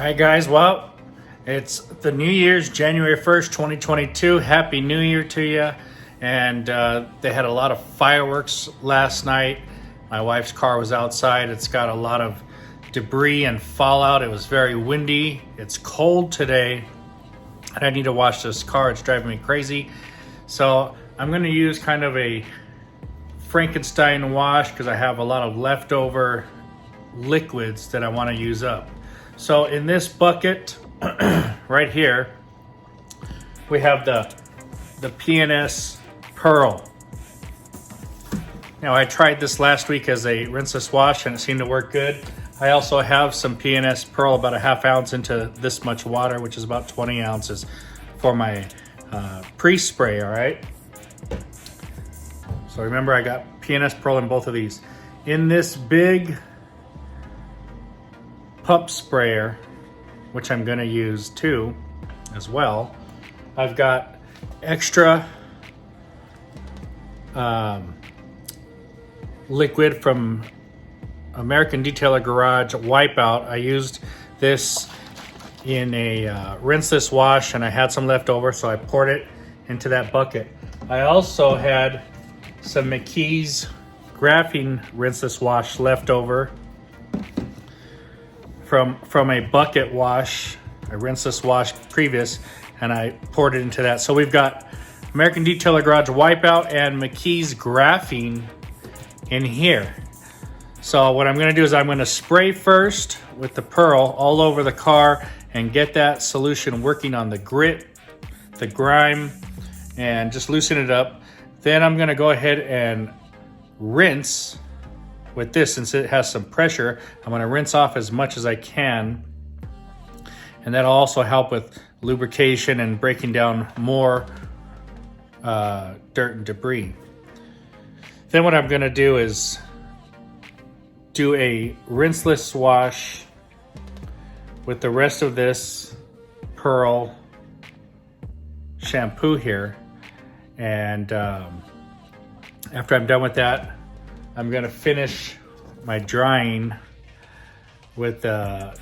Alright guys, well, it's the New Year's, January 1st, 2022. Happy New Year to you. And they had a lot of fireworks last night. My wife's car was outside. It's got a lot of debris and fallout. It was very windy. It's cold today. And I need to wash this car. It's driving me crazy. So I'm going to use kind of a Frankenstein wash because I have a lot of leftover liquids that I want to use up. So in this bucket right here, we have the PNS Pearl. Now I tried this last week as a rinseless wash and it seemed to work good. I also have some PNS Pearl, about a half ounce into this much water, which is about 20 ounces for my pre-spray, all right? So remember, I got PNS Pearl in both of these. In this big pup sprayer, which I'm gonna use too, as well, I've got extra liquid from American Detailer Garage Wipeout. I used this in a rinseless wash and I had some left over, so I poured it into that bucket. I also had some McKee's graphene rinseless wash left over from a bucket wash, a rinseless wash previous, and I poured it into that. So we've got American Detailer Garage Wipeout and McKee's graphene in here. So what I'm gonna do is I'm gonna spray first with the Pearl all over the car and get that solution working on the grit, the grime, and just loosen it up. Then I'm gonna go ahead and rinse with this. Since it has some pressure, I'm gonna rinse off as much as I can. And that'll also help with lubrication and breaking down more dirt and debris. Then what I'm gonna do is do a rinseless wash with the rest of this Pearl shampoo here. And after I'm done with that, I'm gonna finish my drying with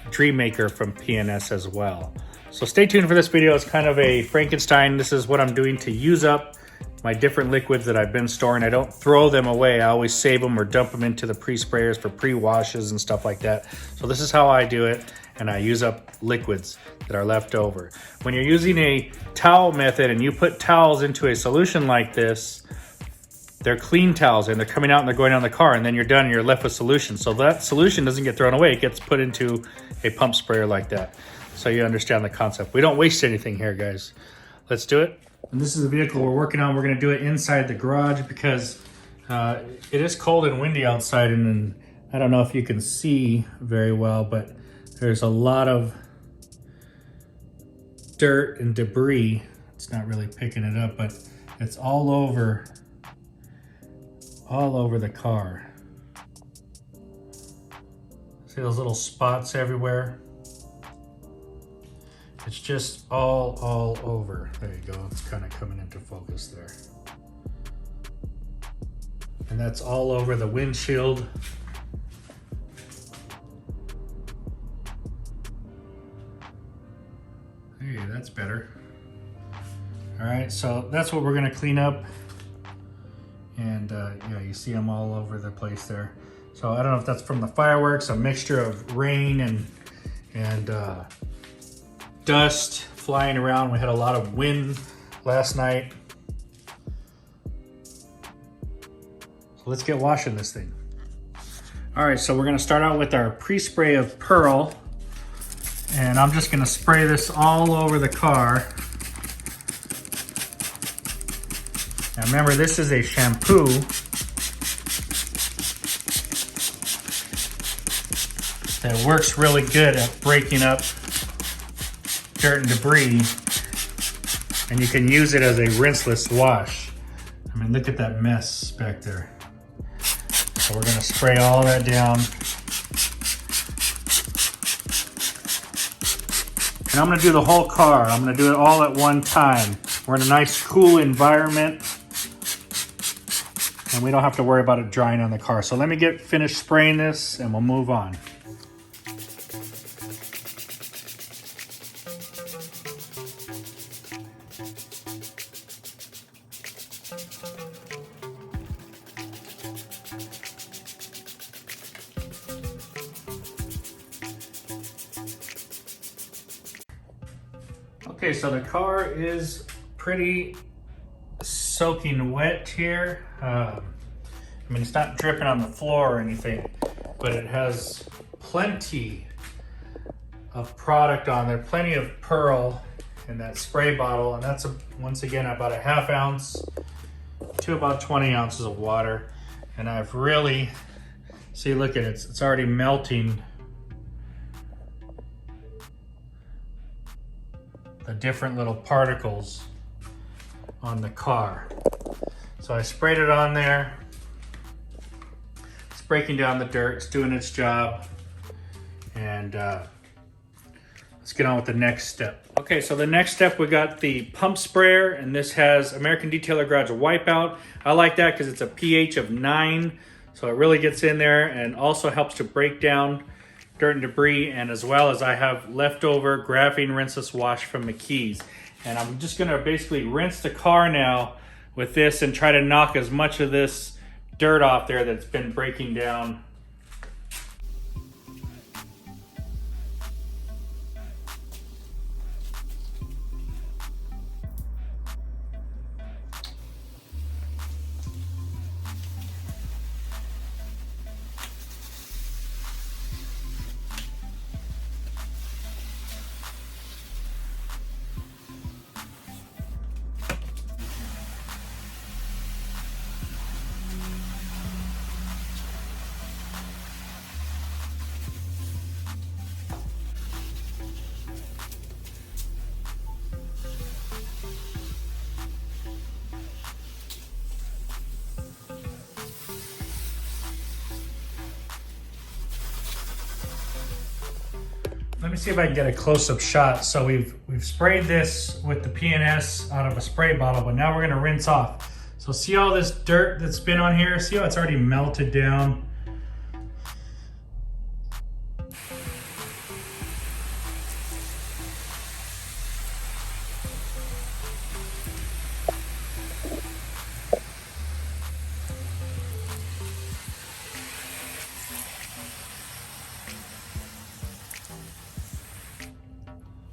Dream Maker from PNS as well. So stay tuned for this video. It's kind of a Frankenstein. This is what I'm doing to use up my different liquids that I've been storing. I don't throw them away. I always save them or dump them into the pre-sprayers for pre-washes and stuff like that. So this is how I do it, and I use up liquids that are left over. When you're using a towel method and you put towels into a solution like this, they're clean towels and they're coming out and they're going down the car, and then you're done and you're left with solution. So that solution doesn't get thrown away. It gets put into a pump sprayer like that. So you understand the concept. We don't waste anything here, guys. Let's do it. And this is the vehicle we're working on. We're gonna do it inside the garage because it is cold and windy outside, and I don't know if you can see very well, but there's a lot of dirt and debris. It's not really picking it up, but it's all over the car. See those little spots everywhere? It's just all over. There you go. It's kind of coming into focus there. And that's all over the windshield. Hey, that's better. All right, so that's what we're gonna clean up. And yeah, you see them all over the place there. So I don't know if that's from the fireworks, a mixture of rain and dust flying around. We had a lot of wind last night. So let's get washing this thing. All right, so we're gonna start out with our pre-spray of Pearl. And I'm just gonna spray this all over the car. Now remember, this is a shampoo. That works really good at breaking up dirt and debris. And you can use it as a rinseless wash. I mean, look at that mess back there. So we're gonna spray all that down. And I'm gonna do the whole car. I'm gonna do it all at one time. We're in a nice, cool environment. And we don't have to worry about it drying on the car. So let me get finished spraying this and we'll move on. Okay, so the car is pretty soaking wet here. I mean, it's not dripping on the floor or anything, but it has plenty of product on there, plenty of pearl in that spray bottle, and that's once again about a ½ ounce to about 20 ounces of water. And I've really, see, look at it, it's already melting the different little particles on the car. So I sprayed it on there. It's breaking down the dirt, it's doing its job. And let's get on with the next step. Okay, so the next step, we got the pump sprayer, and this has American Detailer Garage Wipeout. I like that because it's a pH of 9, so it really gets in there and also helps to break down dirt and debris, and as well as I have leftover graphene rinseless wash from McKee's. And I'm just gonna basically rinse the car now with this and try to knock as much of this dirt off there that's been breaking down. Let me see if I can get a close-up shot. So we've sprayed this with the PNS out of a spray bottle, but now we're gonna rinse off. So see all this dirt that's been on here? See how it's already melted down?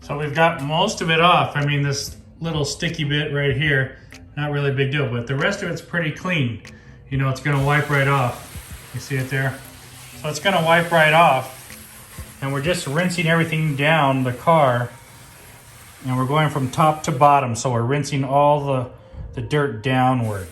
So we've got most of it off. I mean, this little sticky bit right here, not really a big deal, but the rest of it's pretty clean. You know, it's gonna wipe right off. You see it there? So it's gonna wipe right off. And we're just rinsing everything down the car. And we're going from top to bottom. So we're rinsing all the dirt downward.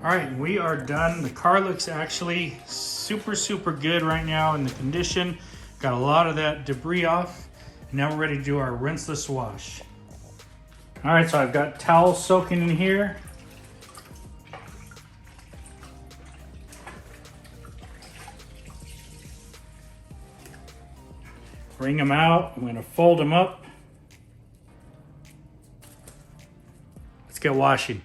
All right, we are done. The car looks actually super good right now in the condition. Got a lot of that debris off. And now we're ready to do our rinseless wash. All right, so I've got towels soaking in here. Bring them out. I'm gonna fold them up. Let's get washing.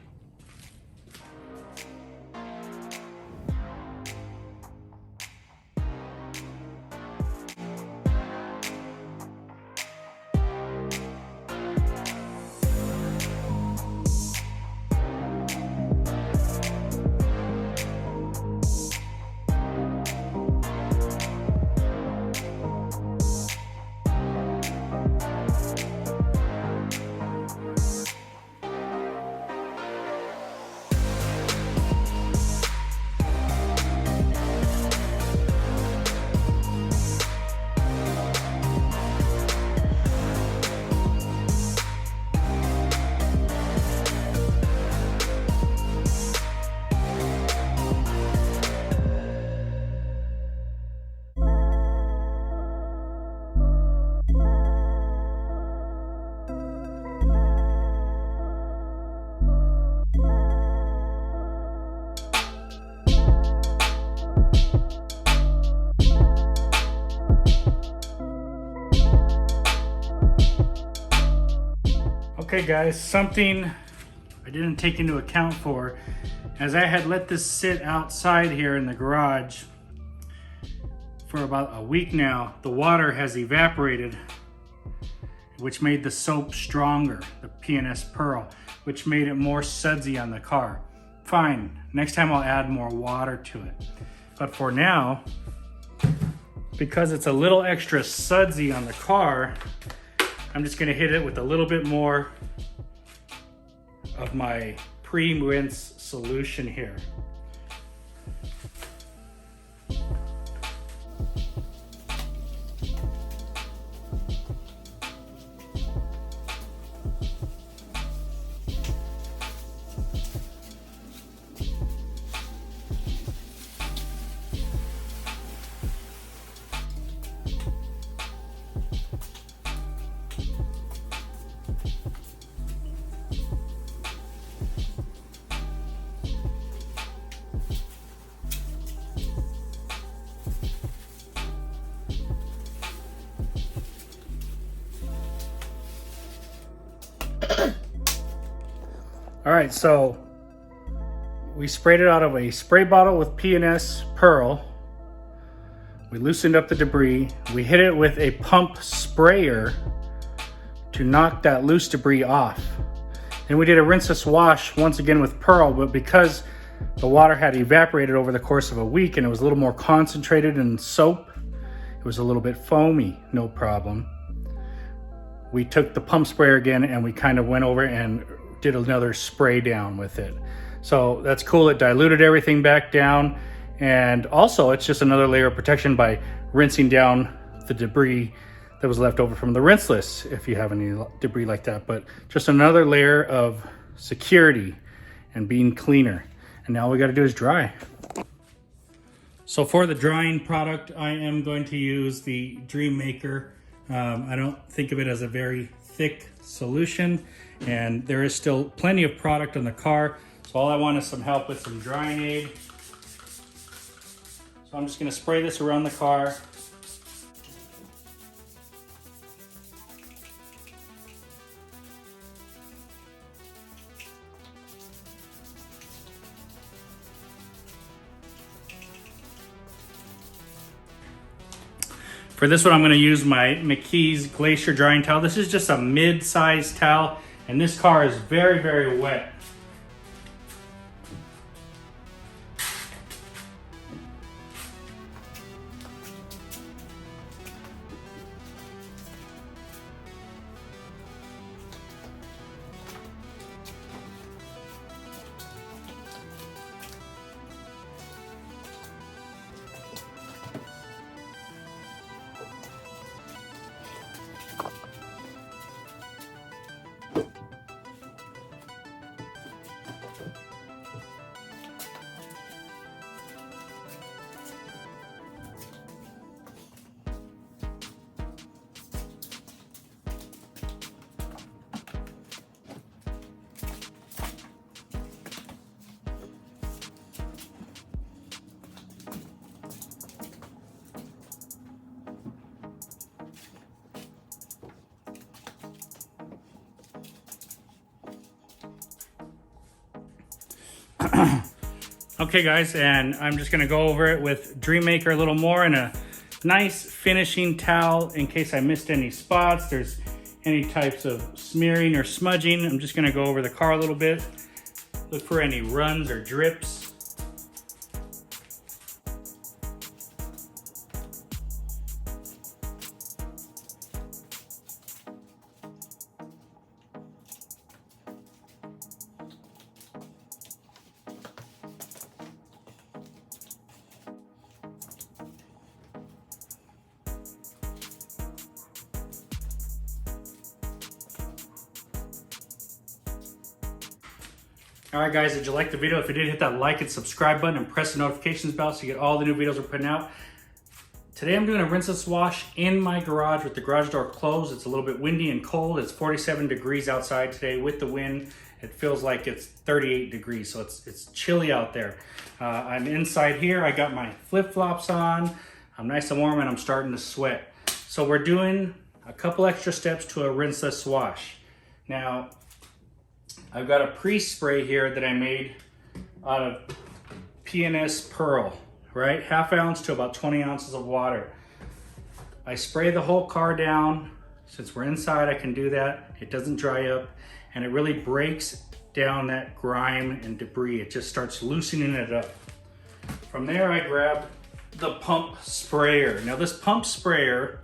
Okay guys, something I didn't take into account for, as I had let this sit outside here in the garage for about a week now, the water has evaporated, which made the soap stronger, the PNS Pearl, which made it more sudsy on the car. Fine, next time I'll add more water to it. But for now, because it's a little extra sudsy on the car, I'm just gonna hit it with a little bit more of my pre-rinse solution here. All right, so we sprayed it out of a spray bottle with PNS Pearl. We loosened up the debris. We hit it with a pump sprayer to knock that loose debris off. Then we did a rinseless wash once again with Pearl, but because the water had evaporated over the course of a week and it was a little more concentrated in soap, it was a little bit foamy, no problem. We took the pump sprayer again and we kind of went over and did another spray down with it. So that's cool. It diluted everything back down. And also it's just another layer of protection by rinsing down the debris that was left over from the rinseless, if you have any debris like that. But just another layer of security and being cleaner. And now all we got to do is dry. So for the drying product, I am going to use the Dream Maker. I don't think of it as a very thick solution, and there is still plenty of product on the car. So all I want is some help with some drying aid. So I'm just going to spray this around the car. For this one, I'm going to use my McKee's Glacier drying towel. This is just a mid-sized towel, and this car is very, very wet. Okay guys, and I'm just gonna go over it with Dream Maker a little more and a nice finishing towel in case I missed any spots, there's any types of smearing or smudging. I'm just gonna go over the car a little bit, look for any runs or drips. All right guys, did you like the video? If you did, hit that like and subscribe button and press the notifications bell so you get all the new videos we're putting out. Today I'm doing a rinseless wash in my garage with the garage door closed. It's a little bit windy and cold. It's 47 degrees outside today with the wind. It feels like it's 38 degrees, so it's chilly out there. I'm inside here. I got my flip-flops on. I'm nice and warm and I'm starting to sweat. So we're doing a couple extra steps to a rinseless wash. Now, I've got a pre-spray here that I made out of PNS Pearl, right? Half ounce to about 20 ounces of water. I spray the whole car down. Since we're inside, I can do that. It doesn't dry up, and it really breaks down that grime and debris. It just starts loosening it up. From there, I grab the pump sprayer. Now this pump sprayer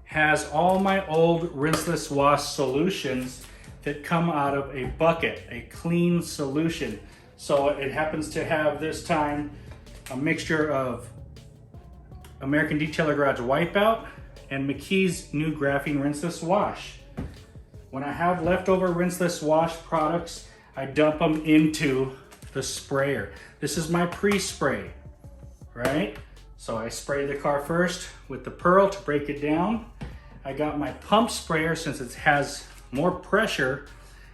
has all my old Rinseless Wash solutions that come out of a bucket, a clean solution. So it happens to have this time a mixture of American Detailer Garage Wipeout and McKee's new Graphene Rinseless Wash. When I have leftover Rinseless Wash products, I dump them into the sprayer. This is my pre-spray, right? So I spray the car first with the Pearl to break it down. I got my pump sprayer since it has more pressure,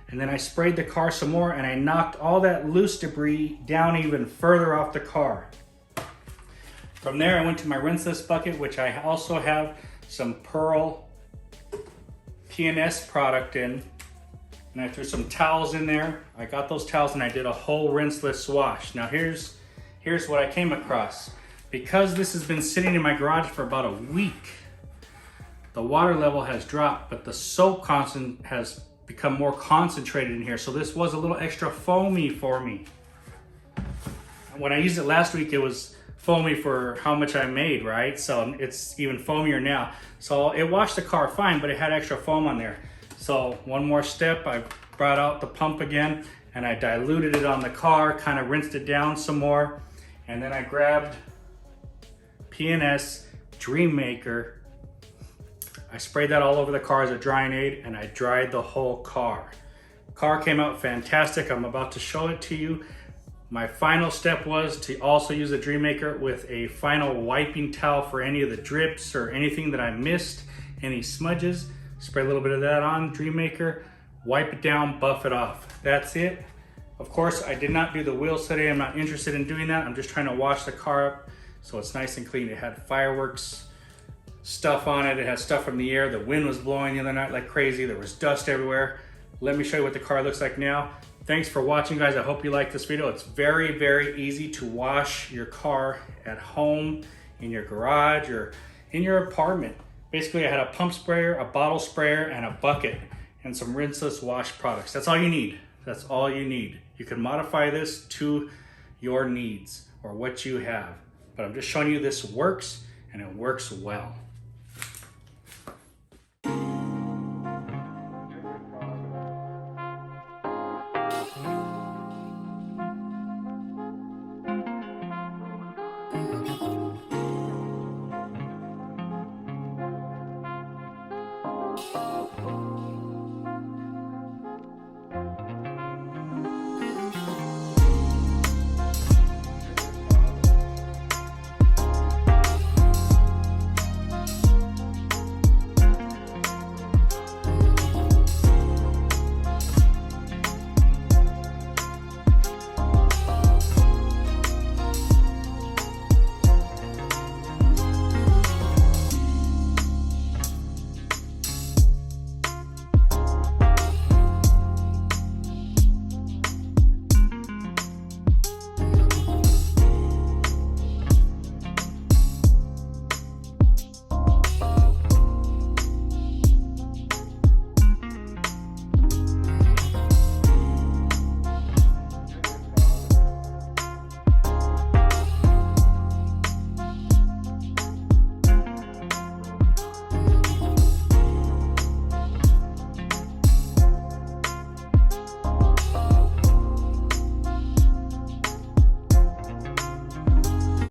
and then I sprayed the car some more, and I knocked all that loose debris down even further off the car. From there, I went to my rinseless bucket, which I also have some Pearl PNS product in, and I threw some towels in there. I got those towels and I did a whole rinseless wash. Now here's what I came across. Because this has been sitting in my garage for about a week, the water level has dropped, but the soap content has become more concentrated in here. So this was a little extra foamy for me. When I used it last week, it was foamy for how much I made, right? So it's even foamier now. So it washed the car fine, but it had extra foam on there. So one more step, I brought out the pump again and I diluted it on the car, kind of rinsed it down some more. And then I grabbed PNS Dream Maker. I sprayed that all over the car as a drying aid, and I dried the whole car. Car came out fantastic. I'm about to show it to you. My final step was to also use the Dream Maker with a final wiping towel for any of the drips or anything that I missed, any smudges. Spray a little bit of that on Dream Maker, wipe it down, buff it off. That's it. Of course, I did not do the wheels today. I'm not interested in doing that. I'm just trying to wash the car up so it's nice and clean. It had fireworks stuff on it. It had stuff from the air. The wind was blowing the other night like crazy. There was dust everywhere. Let me show you what the car looks like now. Thanks for watching, guys. I hope you liked this video. It's very, very easy to wash your car at home, in your garage, or in your apartment. Basically, I had a pump sprayer, a bottle sprayer, and a bucket, and some rinseless wash products. That's all you need. That's all you need. You can modify this to your needs or what you have. But I'm just showing you this works, and it works well.